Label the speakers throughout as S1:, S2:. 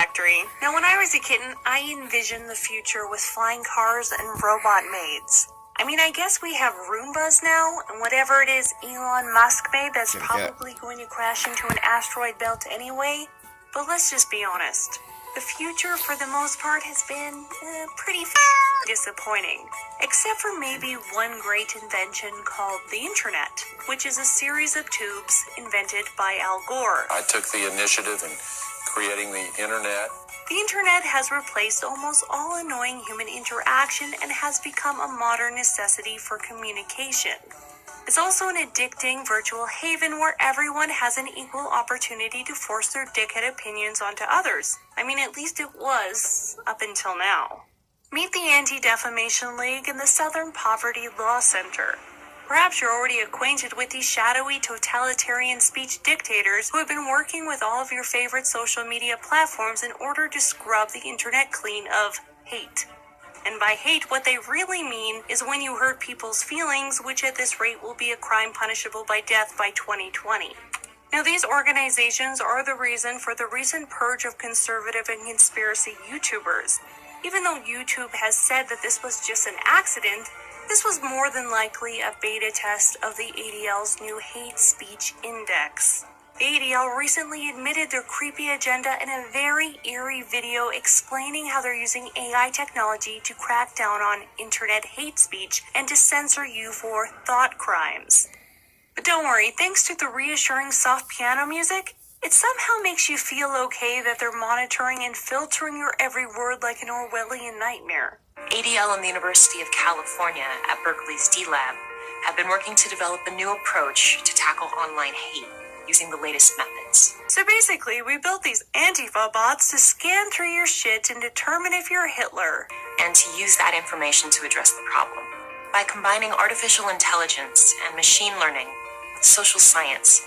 S1: factory. Now, when I was a kitten, I envisioned the future with flying cars and robot maids. I mean, I guess we have Roombas now, and whatever it is Elon Musk made, that's probably going to crash into an asteroid belt anyway. But let's just be honest. The future, for the most part, has been pretty disappointing. Except for maybe one great invention called the internet, which is a series of tubes invented by Al Gore.
S2: I took the initiative in creating the internet.
S1: The internet has replaced almost all annoying human interaction and has become a modern necessity for communication. It's also an addicting virtual haven where everyone has an equal opportunity to force their dickhead opinions onto others. I mean, at least it was, up until now. Meet the Anti-Defamation League and the Southern Poverty Law Center. Perhaps you're already acquainted with these shadowy totalitarian speech dictators who have been working with all of your favorite social media platforms in order to scrub the internet clean of hate. And by hate, what they really mean is when you hurt people's feelings, which at this rate will be a crime punishable by death by 2020. Now, these organizations are the reason for the recent purge of conservative and conspiracy YouTubers. Even though YouTube has said that this was just an accident, this was more than likely a beta test of the ADL's new hate speech index. The ADL recently admitted their creepy agenda in a very eerie video explaining how they're using AI technology to crack down on internet hate speech and to censor you for thought crimes. But don't worry, thanks to the reassuring soft piano music, it somehow makes you feel okay that they're monitoring and filtering your every word like an Orwellian nightmare.
S3: ADL and the University of California at Berkeley's D-Lab have been working to develop a new approach to tackle online hate using the latest methods.
S1: So basically, we built these Antifa bots to scan through your shit and determine if you're Hitler.
S3: And to use that information to address the problem. By combining artificial intelligence and machine learning with social science,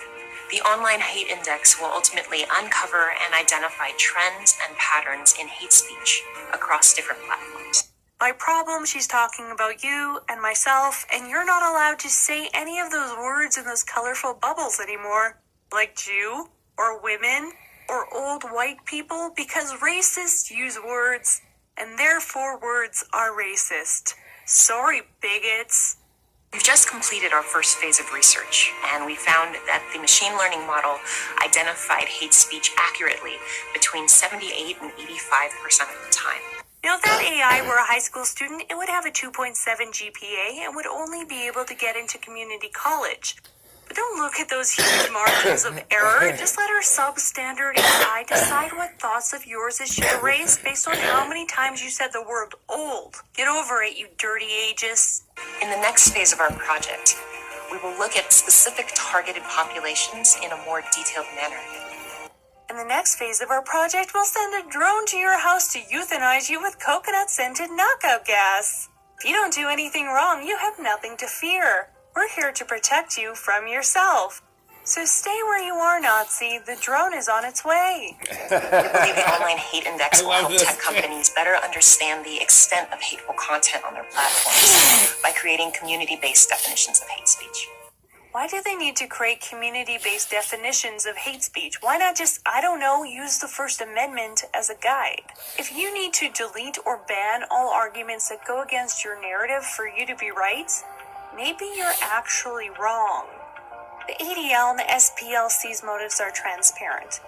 S3: the online hate index will ultimately uncover and identify trends and patterns in hate speech across different platforms.
S1: By problem, she's talking about you and myself, and you're not allowed to say any of those words in those colorful bubbles anymore, like Jew, or women, or old white people, because racists use words, and therefore words are racist. Sorry, bigots.
S3: We've just completed our first phase of research, and we found that the machine learning model identified hate speech accurately between 78 and 85% of the time.
S1: Now, if that AI were a high school student, it would have a 2.7 GPA and would only be able to get into community college. But don't look at those huge margins of error. Just let our substandard AI decide what thoughts of yours it should erase based on how many times you said the word old. Get over it, you dirty ageist.
S3: In the next phase of our project, we will look at specific targeted populations in a more detailed manner.
S1: In the next phase of our project, we'll send a drone to your house to euthanize you with coconut-scented knockout gas. If you don't do anything wrong, you have nothing to fear. We're here to protect you from yourself. So stay where you are, Nazi. The drone is on its way.
S3: We believe the online hate index will help tech companies better understand the extent of hateful content on their platforms by creating community-based definitions of hate speech.
S1: Why do they need to create community-based definitions of hate speech? Why not just, I don't know, use the First Amendment as a guide? If you need to delete or ban all arguments that go against your narrative for you to be right, maybe you're actually wrong. The ADL and the SPLC's motives are transparent.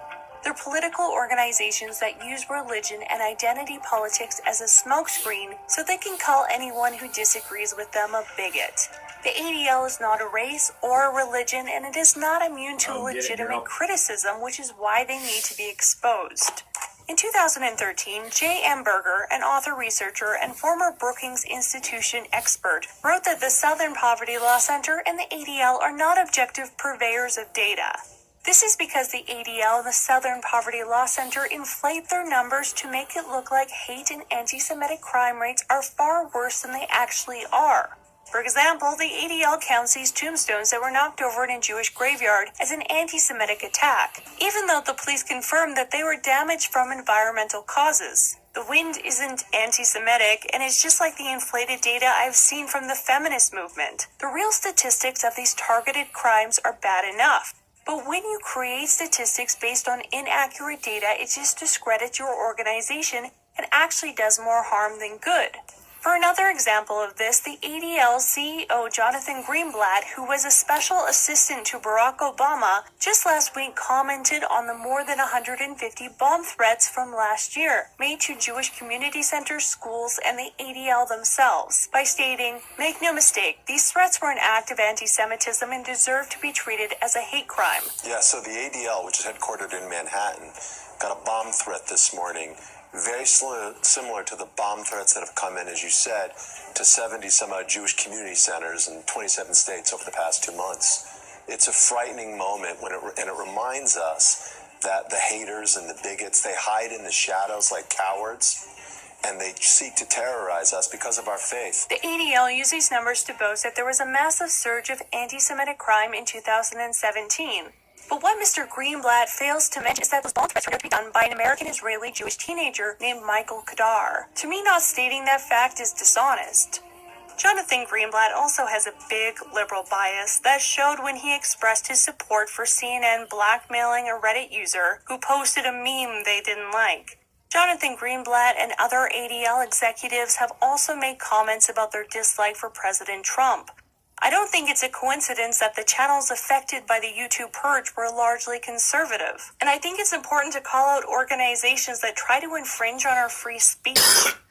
S1: They're political organizations that use religion and identity politics as a smokescreen so they can call anyone who disagrees with them a bigot. The ADL is not a race or a religion, and it is not immune to legitimate criticism, which is why they need to be exposed. In 2013, J. M. Berger, an author, researcher, and former Brookings Institution expert, wrote that the Southern Poverty Law Center and the ADL are not objective purveyors of data. This is because the ADL and the Southern Poverty Law Center inflate their numbers to make it look like hate and anti-Semitic crime rates are far worse than they actually are. For example, the ADL counts these tombstones that were knocked over in a Jewish graveyard as an anti-Semitic attack, even though the police confirmed that they were damaged from environmental causes. The wind isn't anti-Semitic, and it's just like the inflated data I've seen from the feminist movement. The real statistics of these targeted crimes are bad enough. But when you create statistics based on inaccurate data, it just discredits your organization and actually does more harm than good. For another example of this, the ADL CEO Jonathan Greenblatt, who was a special assistant to Barack Obama, just last week commented on the more than 150 bomb threats from last year made to Jewish community centers, schools, and the ADL themselves by stating, "Make no mistake, these threats were an act of anti-Semitism and deserve to be treated as a hate crime."
S4: Yeah, so the ADL, which is headquartered in Manhattan, got a bomb threat this morning, very similar to the bomb threats that have come in, as you said, to 70 some odd Jewish community centers in 27 states over the past 2 months. It's a frightening moment and it reminds us that the haters and the bigots, they hide in the shadows like cowards, and they seek to terrorize us because of our faith.
S1: The ADL used these numbers to boast that there was a massive surge of anti-Semitic crime in 2017. But what Mr. Greenblatt fails to mention is that those bomb threats were going to be done by an American-Israeli Jewish teenager named Michael Kadar. To me, not stating that fact is dishonest. Jonathan Greenblatt also has a big liberal bias that showed when he expressed his support for CNN blackmailing a Reddit user who posted a meme they didn't like. Jonathan Greenblatt and other ADL executives have also made comments about their dislike for President Trump. I don't think it's a coincidence that the channels affected by the YouTube purge were largely conservative. And I think it's important to call out organizations that try to infringe on our free speech,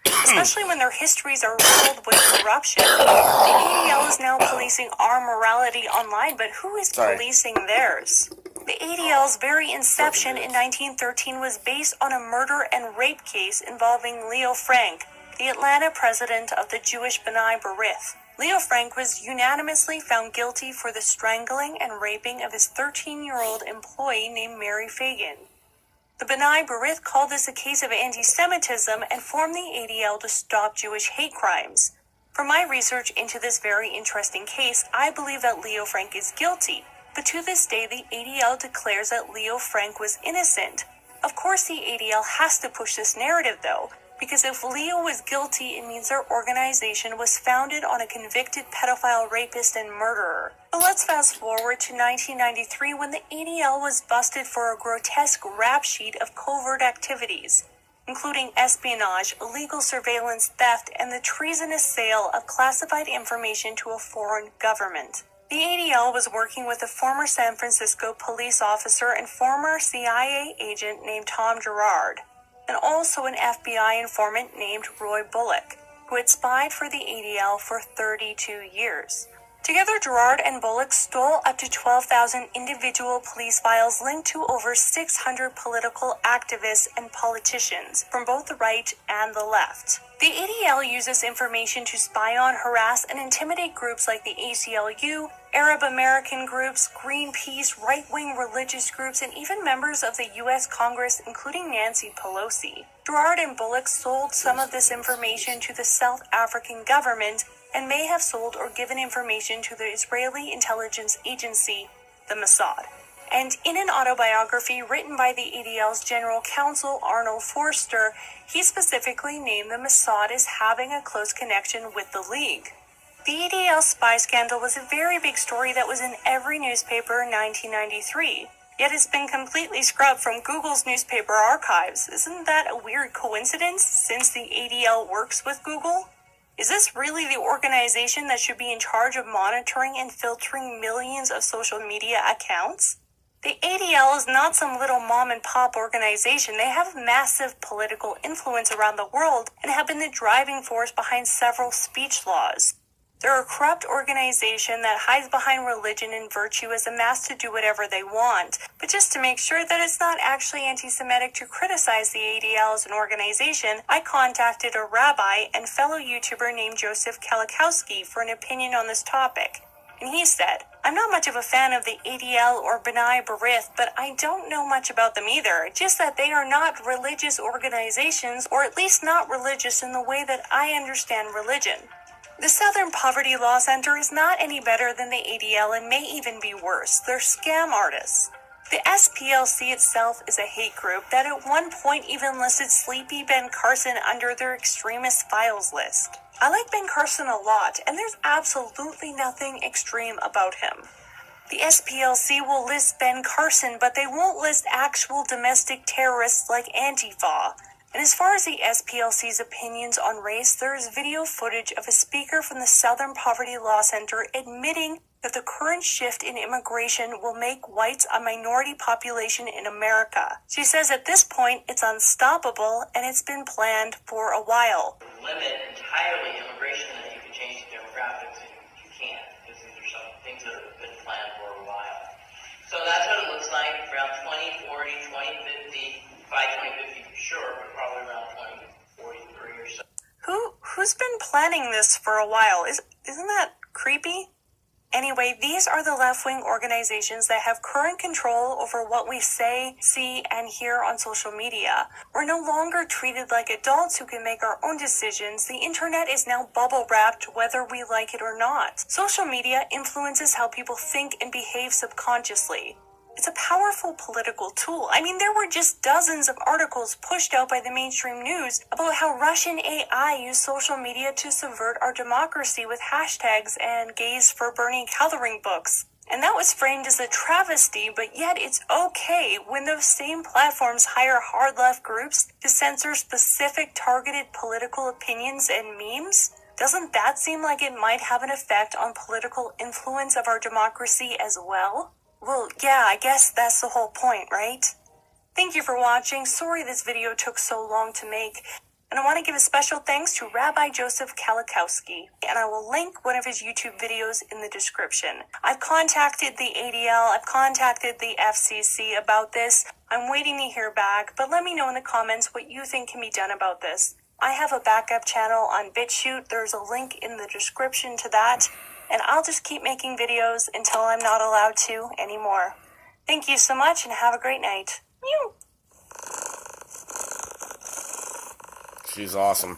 S1: especially when their histories are riddled with corruption. The ADL is now policing our morality online, but who is policing theirs? The ADL's very inception in 1913 was based on a murder and rape case involving Leo Frank, the Atlanta president of the Jewish B'nai B'rith. Leo Frank was unanimously found guilty for the strangling and raping of his 13-year-old employee named Mary Fagan. The B'nai B'rith called this a case of anti-Semitism and formed the ADL to stop Jewish hate crimes. From my research into this very interesting case, I believe that Leo Frank is guilty, but to this day the ADL declares that Leo Frank was innocent. Of course the ADL has to push this narrative though, because if Leo was guilty, it means their organization was founded on a convicted pedophile, rapist, and murderer. But let's fast forward to 1993 when the ADL was busted for a grotesque rap sheet of covert activities, including espionage, illegal surveillance, theft, and the treasonous sale of classified information to a foreign government. The ADL was working with a former San Francisco police officer and former CIA agent named Tom Girard, and also an FBI informant named Roy Bullock, who had spied for the ADL for 32 years. Together, Girard and Bullock stole up to 12,000 individual police files linked to over 600 political activists and politicians from both the right and the left. The ADL used this information to spy on, harass, and intimidate groups like the ACLU, Arab American groups, Greenpeace, right-wing religious groups, and even members of the U.S. Congress, including Nancy Pelosi. Girard and Bullock sold some of this information to the South African government and may have sold or given information to the Israeli intelligence agency, the Mossad. And in an autobiography written by the ADL's general counsel, Arnold Forster, he specifically named the Mossad as having a close connection with the League. The ADL spy scandal was a very big story that was in every newspaper in 1993, yet it's been completely scrubbed from Google's newspaper archives. Isn't that a weird coincidence, since the ADL works with Google? Is this really the organization that should be in charge of monitoring and filtering millions of social media accounts? The ADL is not some little mom-and-pop organization. They have massive political influence around the world and have been the driving force behind several speech laws. They're a corrupt organization that hides behind religion and virtue as a mask to do whatever they want, but just to make sure that it's not actually anti-Semitic to criticize the ADL as an organization, I contacted a rabbi and fellow YouTuber named Joseph Kalikowski for an opinion on this topic. And he said, "I'm not much of a fan of the ADL or B'nai B'rith, but I don't know much about them either. Just that they are not religious organizations, or at least not religious in the way that I understand religion. The Southern Poverty Law Center is not any better than the ADL and may even be worse. They're scam artists. The SPLC itself is a hate group that at one point even listed Sleepy Ben Carson under their extremist files list. I like Ben Carson a lot, and there's absolutely nothing extreme about him. The SPLC will list Ben Carson, but they won't list actual domestic terrorists like Antifa. And as far as the SPLC's opinions on race, there is video footage of a speaker from the Southern Poverty Law Center admitting that the current shift in immigration will make whites a minority population in America. She says at this point it's unstoppable and it's been planned for a while.
S5: Limit entirely immigration and you can change the demographics, and you can't, because these are some things that have been planned for a while. So that's what it looks like around 2040, 2050, by 2050 for sure, but probably around 2043 or so.
S1: Who's been planning this for a while? Isn't that creepy? Anyway, these are the left-wing organizations that have current control over what we say, see, and hear on social media. We're no longer treated like adults who can make our own decisions. The internet is now bubble-wrapped whether we like it or not. Social media influences how people think and behave subconsciously. It's a powerful political tool. I mean, there were just dozens of articles pushed out by the mainstream news about how Russian AI used social media to subvert our democracy with hashtags and gays for Bernie coloring books. And that was framed as a travesty, but yet it's okay when those same platforms hire hard left groups to censor specific targeted political opinions and memes. Doesn't that seem like it might have an effect on political influence of our democracy as well? Well, yeah, I guess that's the whole point, right? Thank you for watching. Sorry this video took so long to make. And I want to give a special thanks to Rabbi Joseph Kalikowski, and I will link one of his YouTube videos in the description. I've contacted the ADL, I've contacted the FCC about this. I'm waiting to hear back, but let me know in the comments what you think can be done about this. I have a backup channel on BitChute. There's a link in the description to that. And I'll just keep making videos until I'm not allowed to anymore. Thank you so much and have a great night. Mew.
S6: She's awesome.